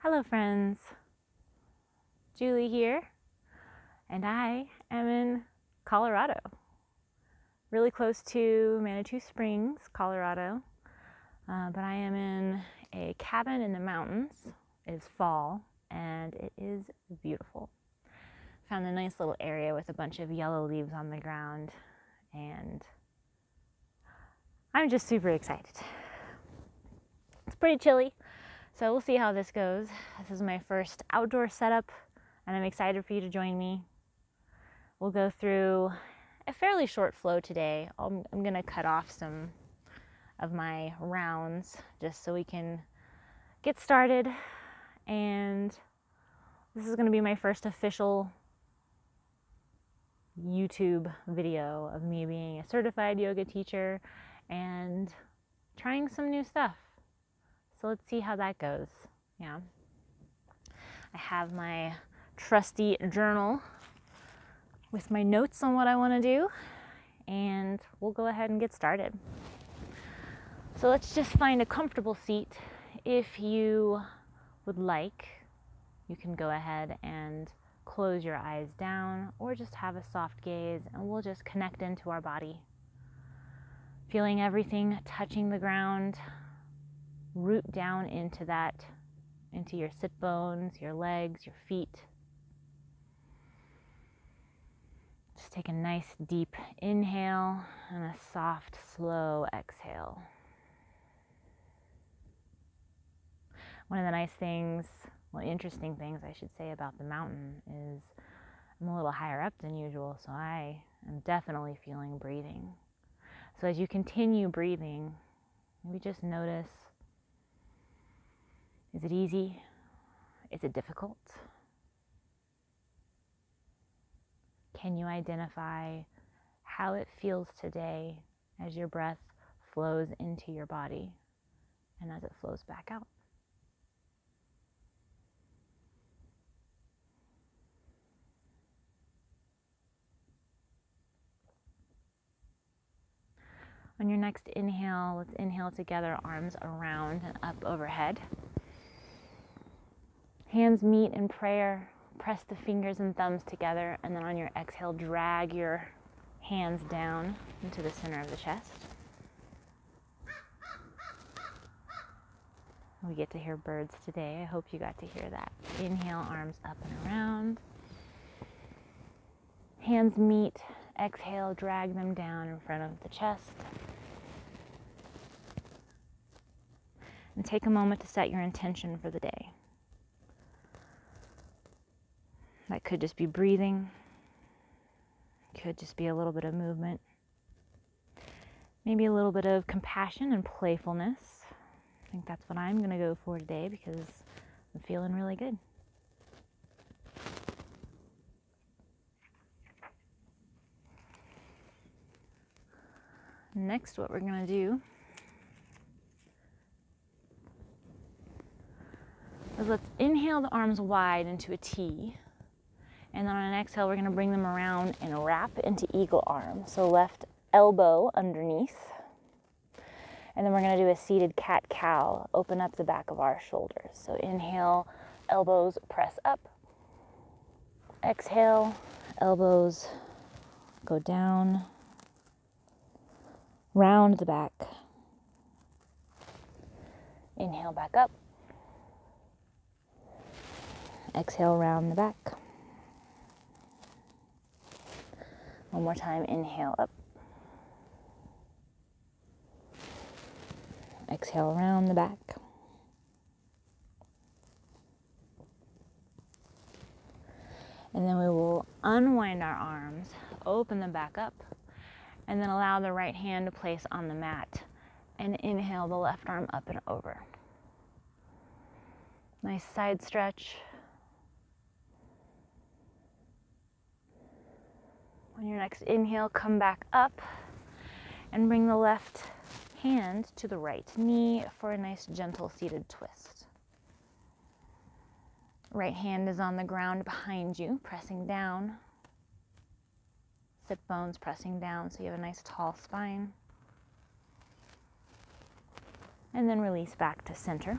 Hello friends, Julie here, and I am in Colorado, really close to Manitou Springs, Colorado, but I am in a cabin in the mountains. It is fall and it is beautiful. Found a nice little area with a bunch of yellow leaves on the ground, and I'm just super excited. It's pretty chilly, so we'll see how this goes. This is my first outdoor setup, and I'm excited for you to join me. We'll go through a fairly short flow today. I'm going to cut off some of my rounds just so we can get started. And this is going to be my first official YouTube video of me being a certified yoga teacher and trying some new stuff. So let's see how that goes. Yeah. I have my trusty journal with my notes on what I want to do, and we'll go ahead and get started. So let's just find a comfortable seat. If you would like, you can go ahead and close your eyes down or just have a soft gaze, and we'll just connect into our body, feeling everything touching the ground, root down into your sit bones, your legs, your feet. Just take a nice deep inhale and a soft, slow exhale. One of the nice things, interesting things I should say about the mountain is I'm a little higher up than usual, so I am definitely feeling breathing. So as you continue breathing, maybe just notice, is it easy? Is it difficult? Can you identify how it feels today as your breath flows into your body and as it flows back out? On your next inhale, let's inhale together, arms around and up overhead. Hands meet in prayer. Press the fingers and thumbs together, and then on your exhale, drag your hands down into the center of the chest. We get to hear birds today. I hope you got to hear that. Inhale, arms up and around. Hands meet. Exhale, drag them down in front of the chest. And take a moment to set your intention for the day. That could just be breathing. Could just be a little bit of movement. Maybe a little bit of compassion and playfulness. I think that's what I'm going to go for today because I'm feeling really good. Next, what we're going to do is let's inhale the arms wide into a T. And then on an exhale, we're going to bring them around and wrap into eagle arm. So left elbow underneath. And then we're going to do a seated cat-cow. Open up the back of our shoulders. So inhale, elbows press up. Exhale, elbows go down. Round the back. Inhale back up. Exhale, round the back. One more time, inhale up. Exhale, round the back. And then we will unwind our arms, open them back up, and then allow the right hand to place on the mat. And inhale the left arm up and over. Nice side stretch. On your next inhale, come back up and bring the left hand to the right knee for a nice gentle seated twist. Right hand is on the ground behind you, pressing down. Sit bones pressing down so you have a nice tall spine. And then release back to center.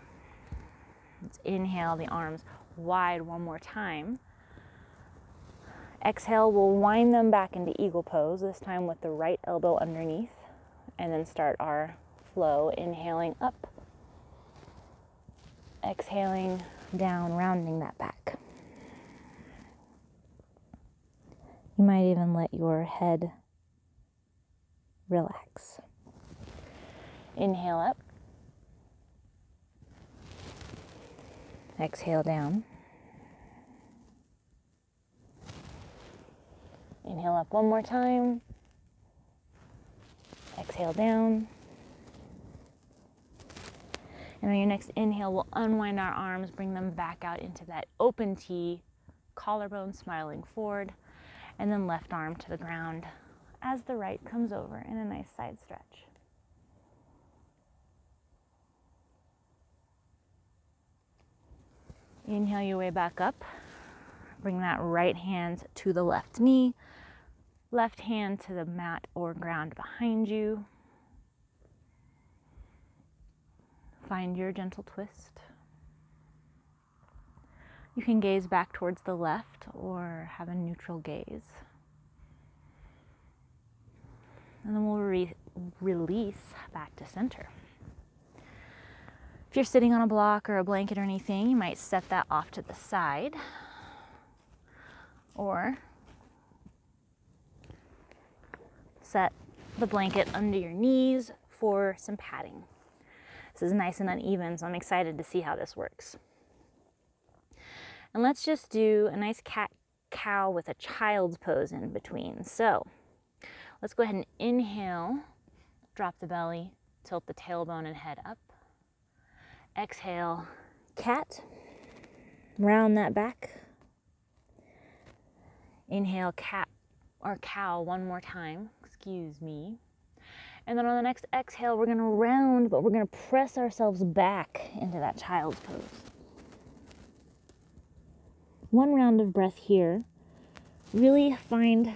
Let's inhale the arms wide one more time. Exhale, we'll wind them back into eagle pose, this time with the right elbow underneath, and then start our flow, inhaling up, exhaling down, rounding that back. You might even let your head relax. Inhale up, exhale down. Inhale up one more time. Exhale down. And on your next inhale, we'll unwind our arms, bring them back out into that open T, collarbone smiling forward, and then left arm to the ground as the right comes over in a nice side stretch. Inhale your way back up. Bring that right hand to the left knee, left hand to the mat or ground behind you. Find your gentle twist. You can gaze back towards the left or have a neutral gaze. And then we'll release back to center. If you're sitting on a block or a blanket or anything, you might set that off to the side. Or set the blanket under your knees for some padding. This is nice and uneven, so I'm excited to see how this works. And let's just do a nice cat-cow with a child's pose in between. So let's go ahead and inhale, drop the belly, tilt the tailbone and head up. Exhale, cat, round that back. Inhale, cat or cow one more time, excuse me. And then on the next exhale, we're gonna round, but we're gonna press ourselves back into that child's pose. One round of breath here. Really find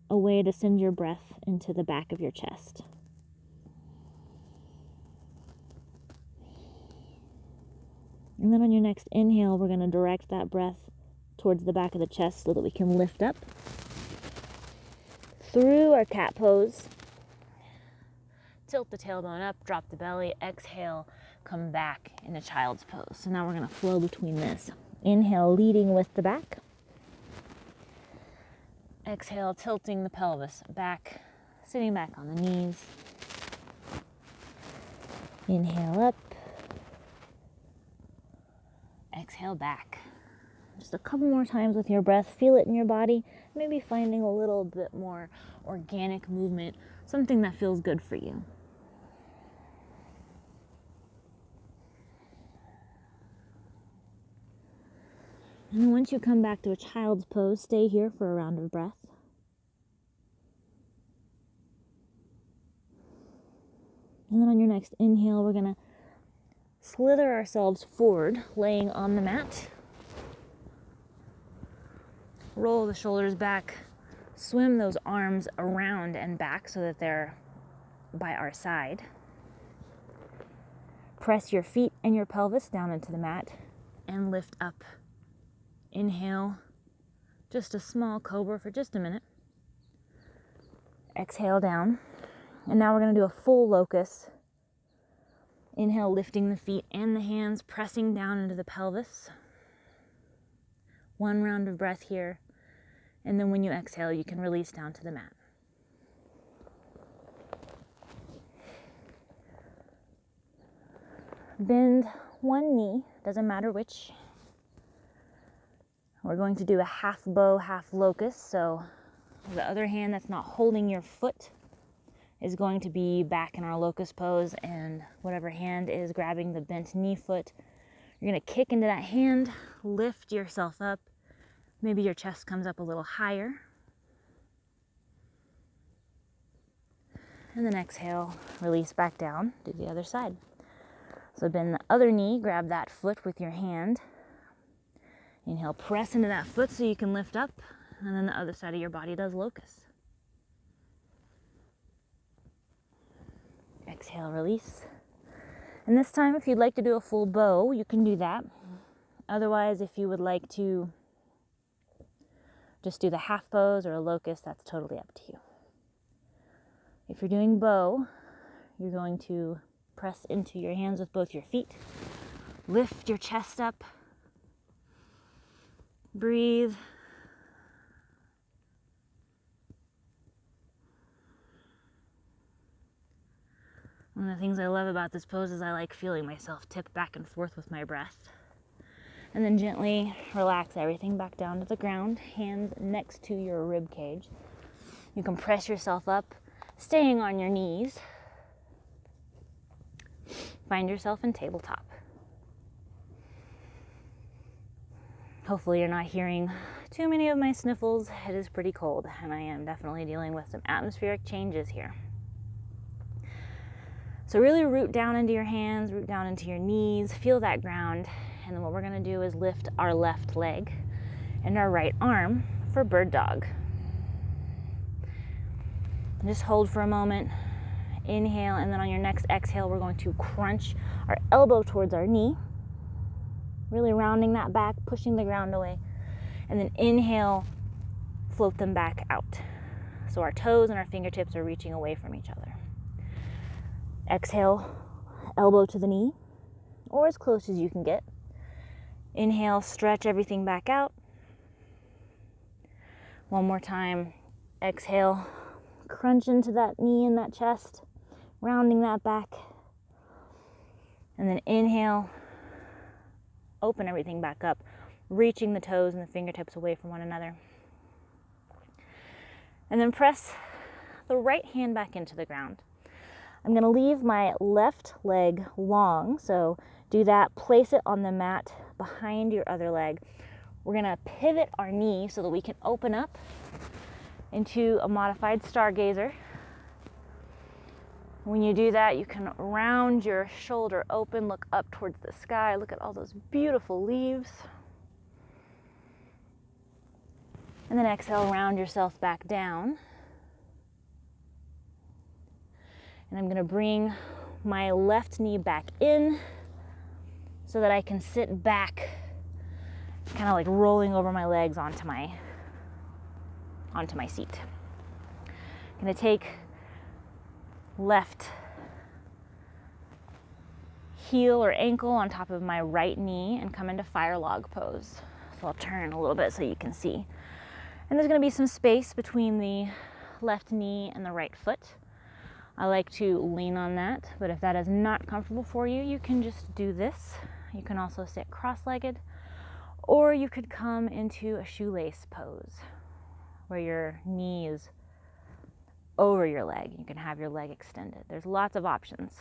a way to send your breath into the back of your chest. And then on your next inhale, we're gonna direct that breath towards the back of the chest so that we can lift up through our cat pose. Tilt the tailbone up, drop the belly, exhale, come back into child's pose. So now we're gonna flow between this. Inhale, leading with the back. Exhale, tilting the pelvis back, sitting back on the knees. Inhale up. Exhale back. Just a couple more times with your breath. Feel it in your body. Maybe finding a little bit more organic movement, something that feels good for you. And then once you come back to a child's pose, stay here for a round of breath. And then on your next inhale, we're going to slither ourselves forward, laying on the mat. Roll the shoulders back, swim those arms around and back so that they're by our side. Press your feet and your pelvis down into the mat and lift up. Inhale, just a small cobra for just a minute. Exhale down. And now we're going to do a full locust. Inhale, lifting the feet and the hands, pressing down into the pelvis. One round of breath here. And then when you exhale, you can release down to the mat. Bend one knee, doesn't matter which. We're going to do a half bow, half locust. So the other hand that's not holding your foot is going to be back in our locust pose, and whatever hand is grabbing the bent knee foot, you're going to kick into that hand, lift yourself up. Maybe your chest comes up a little higher. And then exhale, release back down, do the other side. So bend the other knee, grab that foot with your hand. Inhale, press into that foot so you can lift up, and then the other side of your body does locust. Exhale, release. And this time, if you'd like to do a full bow, you can do that. Otherwise, if you would like to just do the half pose or a locust, that's totally up to you. If you're doing bow, you're going to press into your hands with both your feet. Lift your chest up. Breathe. One of the things I love about this pose is I like feeling myself tip back and forth with my breath. And then gently relax everything back down to the ground, hands next to your rib cage. You can press yourself up, staying on your knees. Find yourself in tabletop. Hopefully you're not hearing too many of my sniffles. It is pretty cold, and I am definitely dealing with some atmospheric changes here. So really root down into your hands, root down into your knees, feel that ground. And then what we're gonna do is lift our left leg and our right arm for bird dog. And just hold for a moment, inhale, and then on your next exhale, we're going to crunch our elbow towards our knee, really rounding that back, pushing the ground away. And then inhale, float them back out. So our toes and our fingertips are reaching away from each other. Exhale, elbow to the knee, or as close as you can get. Inhale, stretch everything back out. One more time. Exhale, crunch into that knee and that chest, rounding that back. And then inhale, open everything back up, reaching the toes and the fingertips away from one another. And then press the right hand back into the ground. I'm going to leave my left leg long, so do that. Place it on the mat behind your other leg. We're going to pivot our knee so that we can open up into a modified stargazer. When you do that, you can round your shoulder open, look up towards the sky, look at all those beautiful leaves. And then exhale, round yourself back down. And I'm going to bring my left knee back in so that I can sit back, kind of like rolling over my legs onto my seat. I'm going to take left heel or ankle on top of my right knee and come into fire log pose. So I'll turn a little bit so you can see. And there's going to be some space between the left knee and the right foot. I like to lean on that, but if that is not comfortable for you, you can just do this. You can also sit cross-legged, or you could come into a shoelace pose where your knee is over your leg. You can have your leg extended. There's lots of options.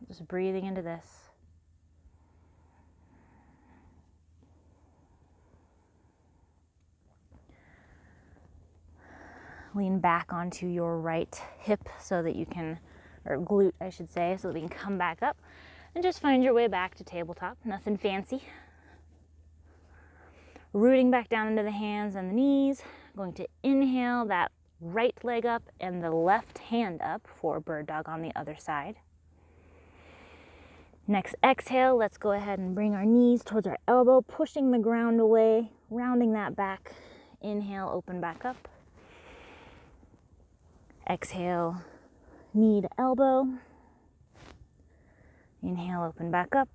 Just breathing into this. Lean back onto your right hip so that you can, or glute I should say, so that we can come back up and just find your way back to tabletop. Nothing fancy. Rooting back down into the hands and the knees. Going to inhale that right leg up and the left hand up for bird dog on the other side. Next exhale, let's go ahead and bring our knees towards our elbow, pushing the ground away, rounding that back. Inhale, open back up. Exhale, knee to elbow. Inhale, open back up.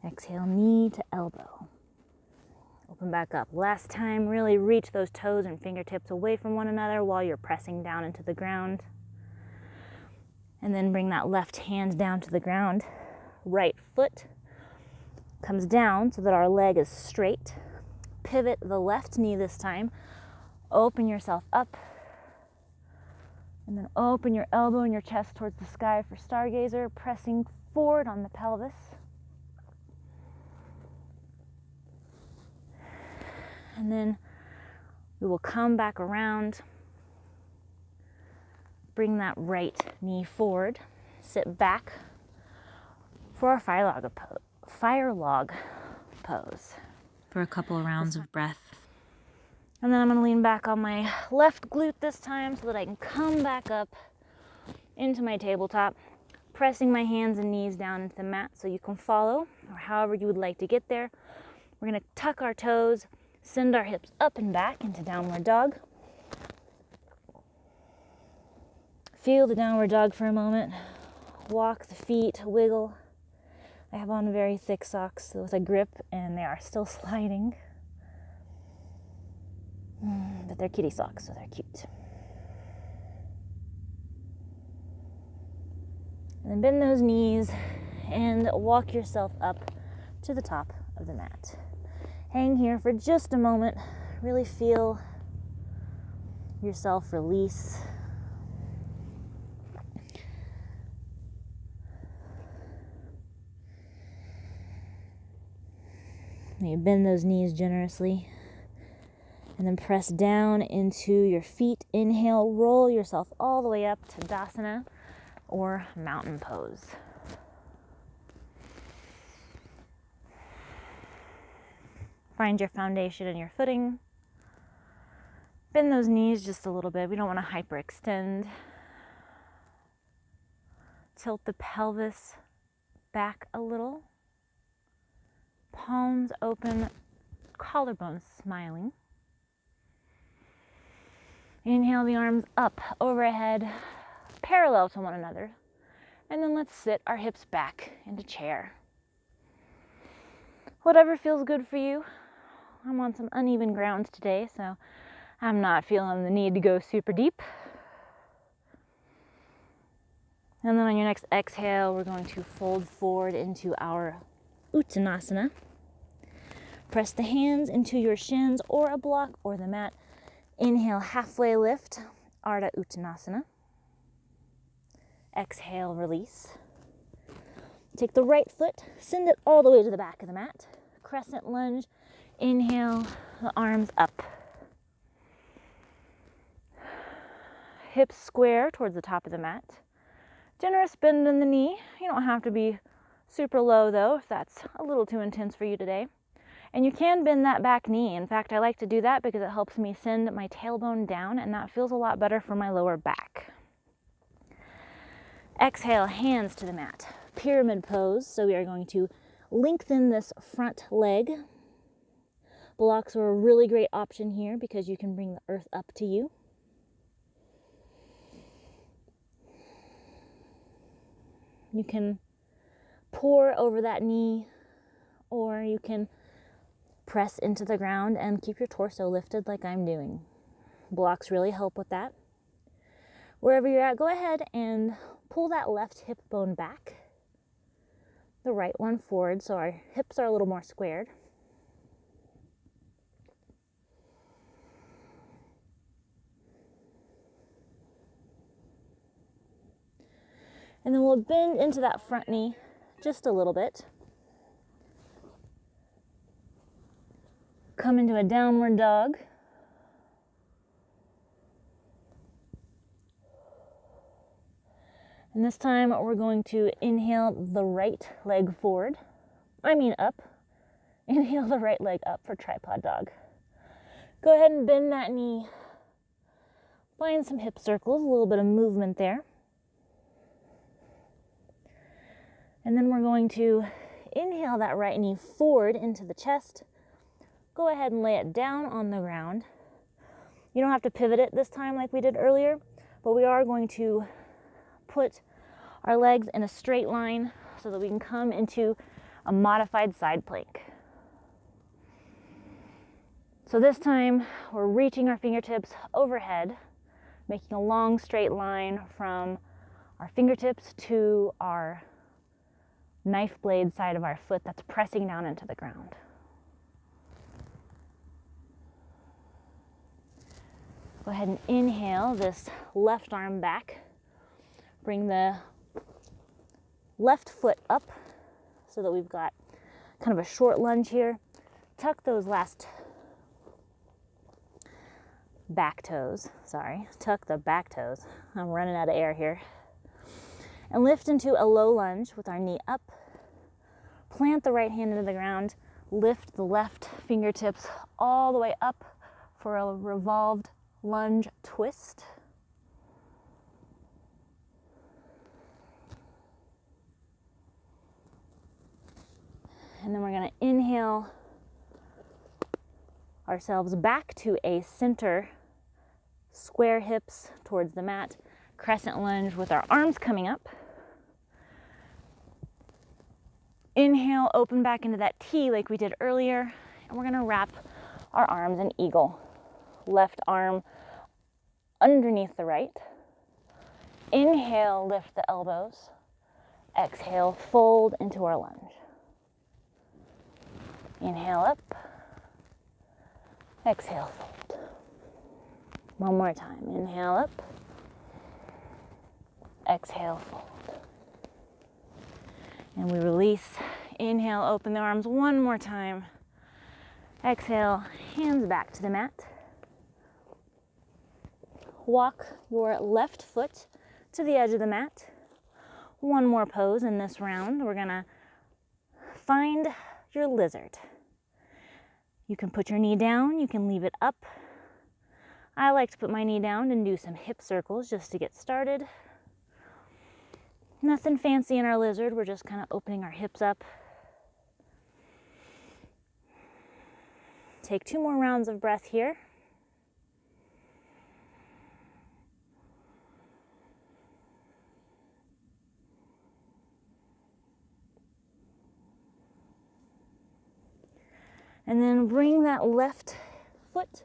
Exhale, knee to elbow. Open back up. Last time, really reach those toes and fingertips away from one another while you're pressing down into the ground. And then bring that left hand down to the ground. Right foot comes down so that our leg is straight. Pivot the left knee this time. Open yourself up. And then open your elbow and your chest towards the sky for stargazer, pressing forward on the pelvis. And then we will come back around. Bring that right knee forward. Sit back for our fire log pose. For a couple of rounds of breath. And then I'm going to lean back on my left glute this time so that I can come back up into my tabletop, pressing my hands and knees down into the mat so you can follow, or however you would like to get there. We're going to tuck our toes, send our hips up and back into downward dog. Feel the downward dog for a moment. Walk the feet, wiggle. I have on very thick socks with a grip and they are still sliding. But they're kitty socks, so they're cute. And then bend those knees and walk yourself up to the top of the mat. Hang here for just a moment. Really feel yourself release. You bend those knees generously. And then press down into your feet. Inhale, roll yourself all the way up to Tadasana or mountain pose. Find your foundation and your footing. Bend those knees just a little bit. We don't want to hyperextend. Tilt the pelvis back a little. Palms open, collarbones smiling. Inhale the arms up, overhead, parallel to one another. And then let's sit our hips back into chair. Whatever feels good for you. I'm on some uneven ground today, so I'm not feeling the need to go super deep. And then on your next exhale, we're going to fold forward into our Uttanasana. Press the hands into your shins or a block or the mat. Inhale, halfway lift, Ardha Uttanasana. Exhale, release. Take the right foot, send it all the way to the back of the mat. Crescent lunge. Inhale, the arms up. Hips square towards the top of the mat. Generous bend in the knee. You don't have to be super low though if that's a little too intense for you today. And you can bend that back knee. In fact, I like to do that because it helps me send my tailbone down, and that feels a lot better for my lower back. Exhale, hands to the mat. Pyramid pose. So we are going to lengthen this front leg. Blocks are a really great option here because you can bring the earth up to you. You can pour over that knee, or you can press into the ground and keep your torso lifted like I'm doing. Blocks really help with that. Wherever you're at, go ahead and pull that left hip bone back, the right one forward so our hips are a little more squared. And then we'll bend into that front knee just a little bit. Come into a downward dog. And this time we're going to inhale the right leg forward. Up. Inhale the right leg up for tripod dog. Go ahead and bend that knee. Find some hip circles, a little bit of movement there. And then we're going to inhale that right knee forward into the chest. Go ahead and lay it down on the ground. You don't have to pivot it this time like we did earlier, but we are going to put our legs in a straight line so that we can come into a modified side plank. So this time we're reaching our fingertips overhead, making a long straight line from our fingertips to our knife blade side of our foot that's pressing down into the ground. Go ahead and inhale this left arm back. Bring the left foot up so that we've got kind of a short lunge here. Tuck those last back toes. Tuck the back toes. I'm running out of air here. And lift into a low lunge with our knee up. Plant the right hand into the ground. Lift the left fingertips all the way up for a revolved lunge twist. And then we're going to inhale ourselves back to a center, square hips towards the mat, crescent lunge with our arms coming up. Inhale, open back into that T like we did earlier, and we're going to wrap our arms in eagle. Left arm underneath the right. Inhale, lift the elbows. Exhale, fold into our lunge. Inhale up. Exhale, fold. One more time. Inhale up. Exhale, fold. And we release. Inhale, open the arms one more time. Exhale, hands back to the mat. Walk your left foot to the edge of the mat. One more pose in this round. We're gonna find your lizard. You can put your knee down, you can leave it up. I like to put my knee down and do some hip circles just to get started. Nothing fancy in our lizard, we're just kind of opening our hips up. Take 2 more rounds of breath here. And then bring that left foot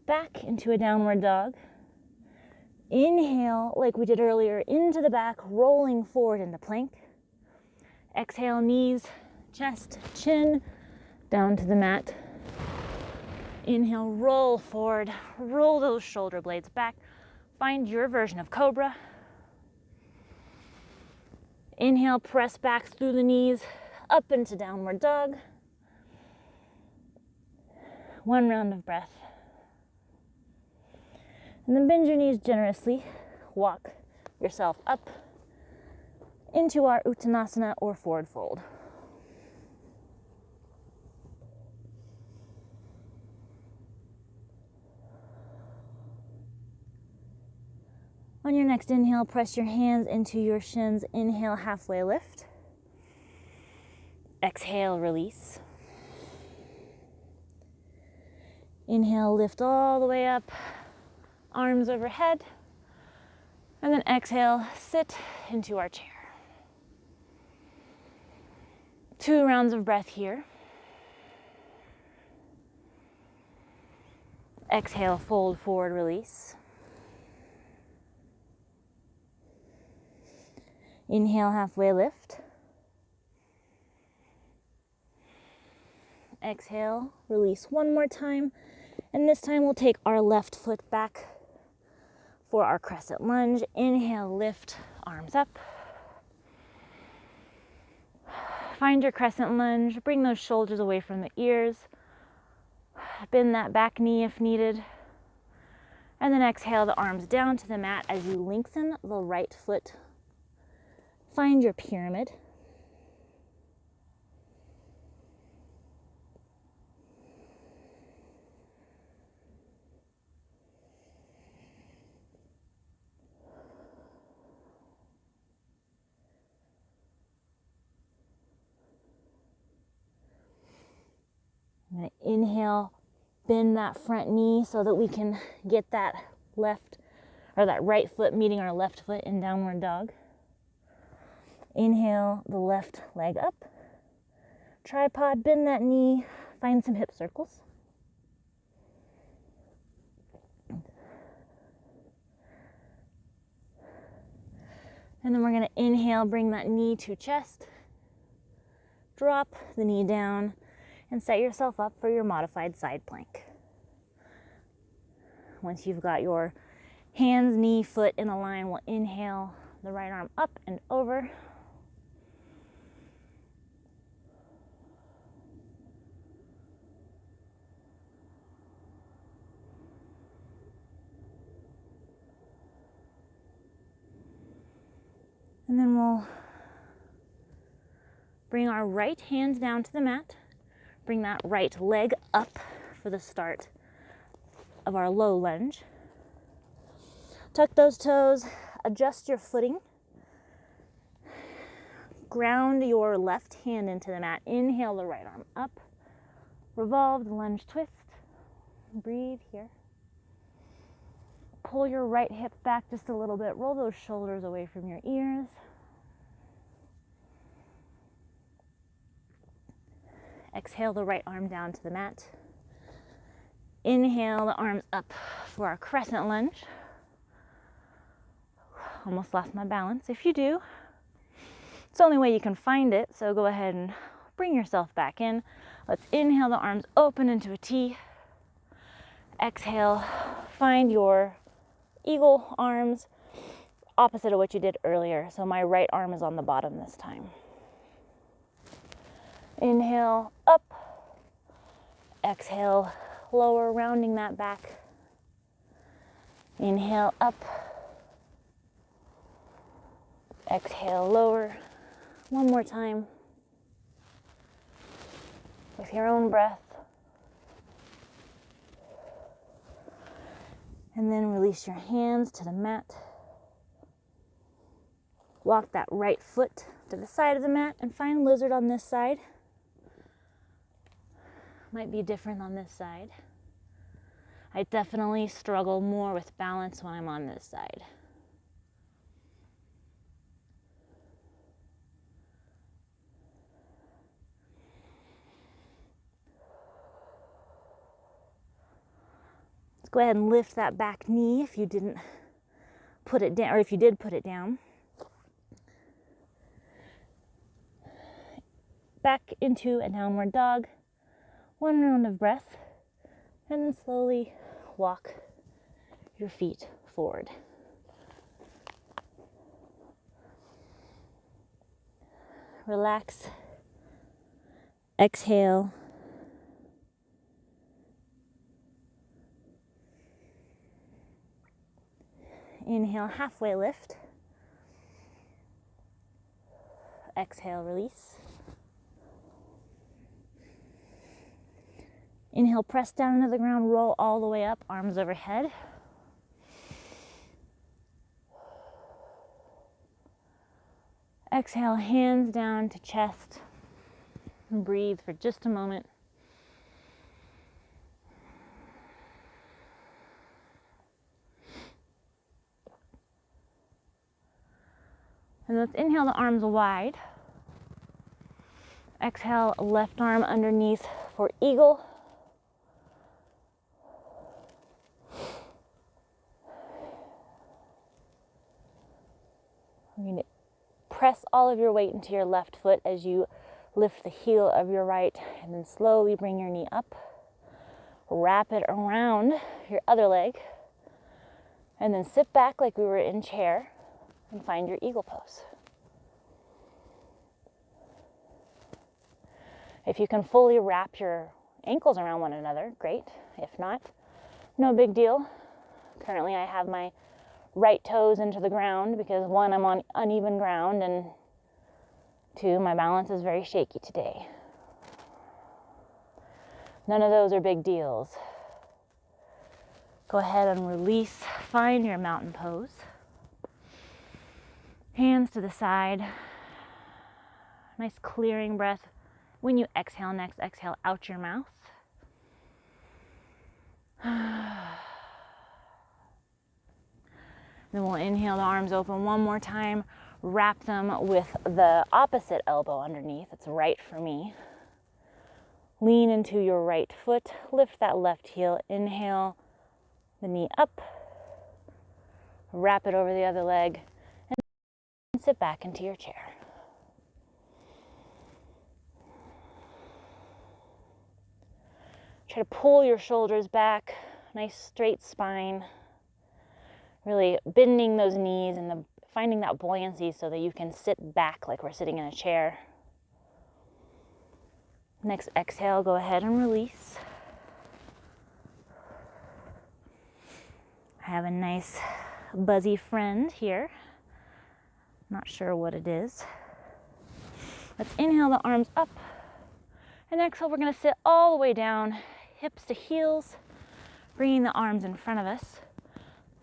back into a downward dog. Inhale, like we did earlier, into the back, rolling forward into plank. Exhale, knees, chest, chin, down to the mat. Inhale, roll forward, roll those shoulder blades back. Find your version of cobra. Inhale, press back through the knees, up into downward dog. 1 round of breath. And then bend your knees generously. Walk yourself up into our Uttanasana or forward fold. On your next inhale, press your hands into your shins. Inhale, halfway lift. Exhale, release. Inhale, lift all the way up, arms overhead. And then exhale, sit into our chair. 2 rounds of breath here. Exhale, fold forward, release. Inhale, halfway lift. Exhale, release 1 more time. And this time we'll take our left foot back for our crescent lunge. Inhale, lift, arms up. Find your crescent lunge. Bring those shoulders away from the ears. Bend that back knee if needed. And then exhale the arms down to the mat as you lengthen the right foot. Find your pyramid. I'm going to inhale, bend that front knee so that we can get that left or that right foot meeting our left foot in downward dog. Inhale the left leg up. Tripod, bend that knee, find some hip circles. And then we're going to inhale, bring that knee to chest. Drop the knee down and set yourself up for your modified side plank. Once you've got your hands, knee, foot in a line, we'll inhale the right arm up and over. And then we'll bring our right hand down to the mat. Bring that right leg up for the start of our low lunge. Tuck those toes, adjust your footing. Ground your left hand into the mat. Inhale the right arm up. Revolve the lunge twist. Breathe here. Pull your right hip back just a little bit. Roll those shoulders away from your ears. Exhale the right arm down to the mat. Inhale the arms up for our crescent lunge. Almost lost my balance. If you do, it's the only way you can find it, so go ahead and bring yourself back in. Let's inhale the arms open into a T. Exhale, find your eagle arms, opposite of what you did earlier. So my right arm is on the bottom this time. Inhale, up. Exhale, lower, rounding that back. Inhale, up. Exhale, lower. One more time. With your own breath. And then release your hands to the mat. Walk that right foot to the side of the mat and find lizard on this side. Might be different on this side. I definitely struggle more with balance when I'm on this side. Let's go ahead and lift that back knee if you didn't put it down, or if you did put it down. Back into a downward dog. One round of breath, and then slowly walk your feet forward. Relax. Exhale. Inhale, halfway lift. Exhale, release. Inhale, press down into the ground, roll all the way up, arms overhead. Exhale, hands down to chest. And breathe for just a moment. And let's inhale the arms wide. Exhale, left arm underneath for eagle. We're going to press all of your weight into your left foot as you lift the heel of your right, and then slowly bring your knee up. Wrap it around your other leg, and then sit back like we were in chair and find your eagle pose. If you can fully wrap your ankles around one another, great. If not, no big deal. Currently I have my right toes into the ground because one, I'm on uneven ground, and two, my balance is very shaky today. None of those are big deals. Go ahead and release. Find your mountain pose. Hands to the side. Nice clearing breath. When you exhale next, exhale out your mouth. Then we'll inhale the arms open one more time. Wrap them with the opposite elbow underneath. It's right for me. Lean into your right foot. Lift that left heel. Inhale the knee up. Wrap it over the other leg. And sit back into your chair. Try to pull your shoulders back. Nice straight spine. Really bending those knees and finding that buoyancy so that you can sit back like we're sitting in a chair. Next exhale, go ahead and release. I have a nice buzzy friend here. Not sure what it is. Let's inhale the arms up. And exhale, we're going to sit all the way down, hips to heels. Bringing the arms in front of us,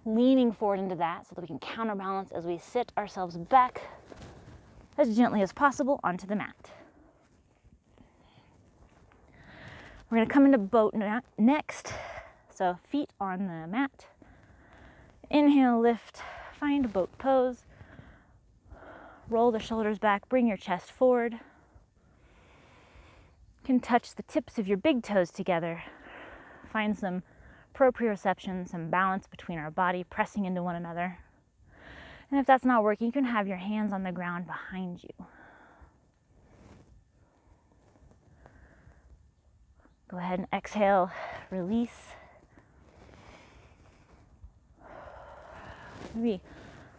leaning forward into that so that we can counterbalance as we sit ourselves back as gently as possible onto the mat. We're going to come into boat next. So feet on the mat. Inhale, lift, find boat pose. Roll the shoulders back, bring your chest forward. You can touch the tips of your big toes together. Find some proprioception, some balance between our body, pressing into one another. And if that's not working, you can have your hands on the ground behind you. Go ahead and exhale, release. Maybe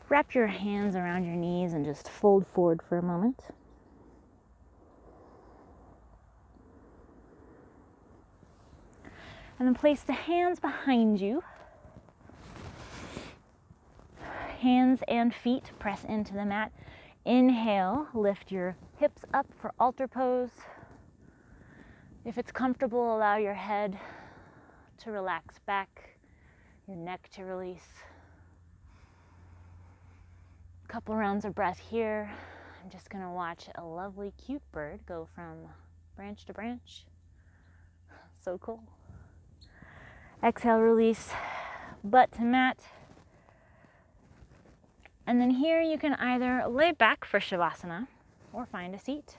wrap your hands around your knees and just fold forward for a moment. And then place the hands behind you. Hands and feet press into the mat. Inhale, lift your hips up for altar pose. If it's comfortable, allow your head to relax back, your neck to release. A couple rounds of breath here. I'm just going to watch a lovely, cute bird go from branch to branch. So cool. Exhale, release, butt to mat. And then here you can either lay back for Shavasana or find a seat.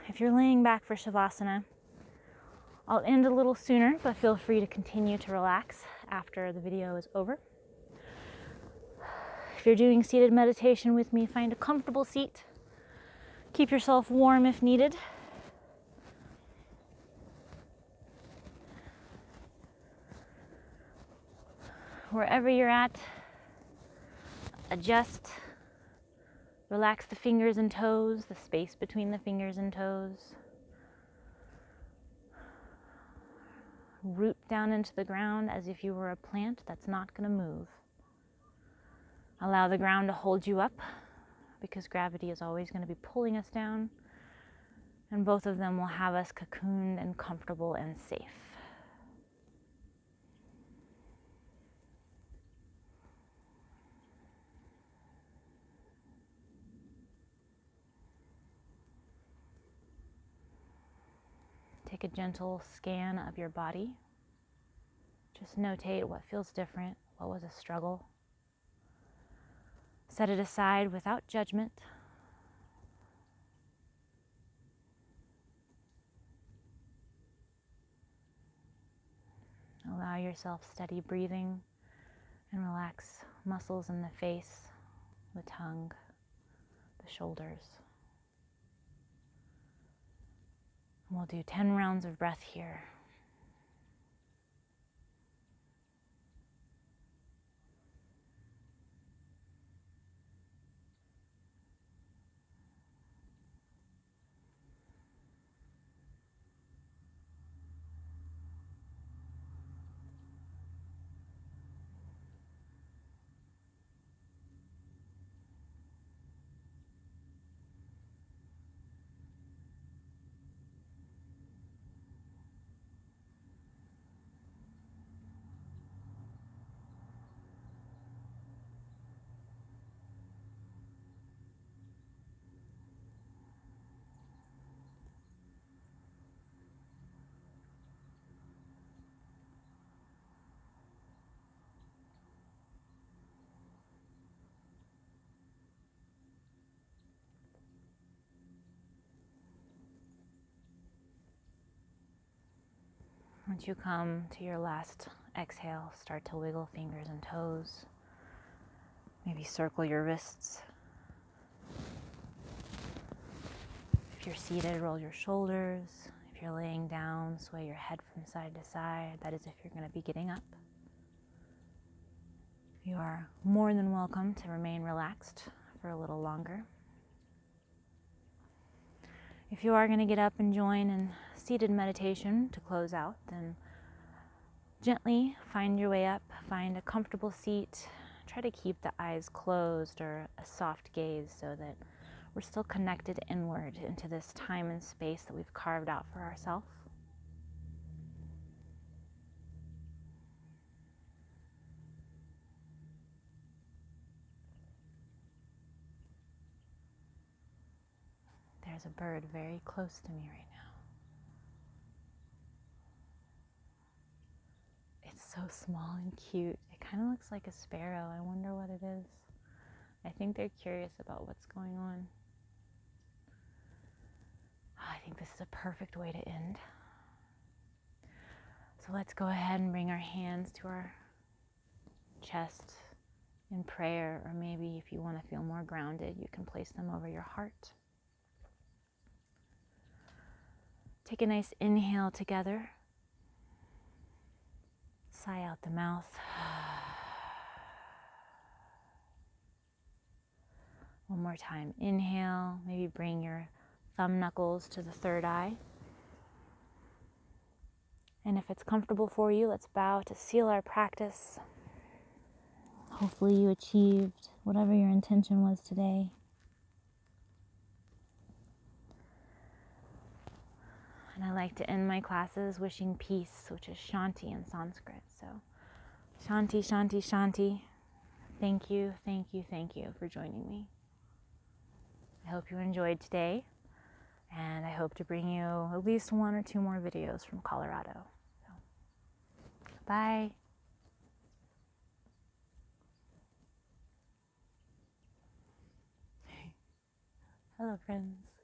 If you're laying back for Shavasana, I'll end a little sooner, but feel free to continue to relax after the video is over. If you're doing seated meditation with me, find a comfortable seat. Keep yourself warm if needed. Wherever you're at, adjust. Relax the fingers and toes, the space between the fingers and toes. Root down into the ground as if you were a plant that's not going to move. Allow the ground to hold you up because gravity is always going to be pulling us down, and both of them will have us cocooned and comfortable and safe. Take a gentle scan of your body. Just notate what feels different, what was a struggle. Set it aside without judgment. Allow yourself steady breathing and relax muscles in the face, the tongue, the shoulders. We'll do 10 rounds of breath here. Once you come to your last exhale, start to wiggle fingers and toes. Maybe circle your wrists. If you're seated, roll your shoulders. If you're laying down, sway your head from side to side. That is if you're going to be getting up. You are more than welcome to remain relaxed for a little longer. If you are going to get up and join in seated meditation to close out, then gently find your way up, find a comfortable seat. Try to keep the eyes closed or a soft gaze so that we're still connected inward into this time and space that we've carved out for ourselves. There's a bird very close to me right now. It's so small and cute. It kind of looks like a sparrow. I wonder what it is. I think they're curious about what's going on. I think this is a perfect way to end. So let's go ahead and bring our hands to our chest in prayer, or maybe if you want to feel more grounded, you can place them over your heart. Take a nice inhale together. Sigh out the mouth. One more time. Inhale. Maybe bring your thumb knuckles to the third eye. And if it's comfortable for you, let's bow to seal our practice. Hopefully you achieved whatever your intention was today. And I like to end my classes wishing peace, which is Shanti in Sanskrit. So, Shanti, Shanti, Shanti. Thank you, thank you, thank you for joining me. I hope you enjoyed today, and I hope to bring you at least 1 or 2 more videos from Colorado. So, bye. Hello, friends.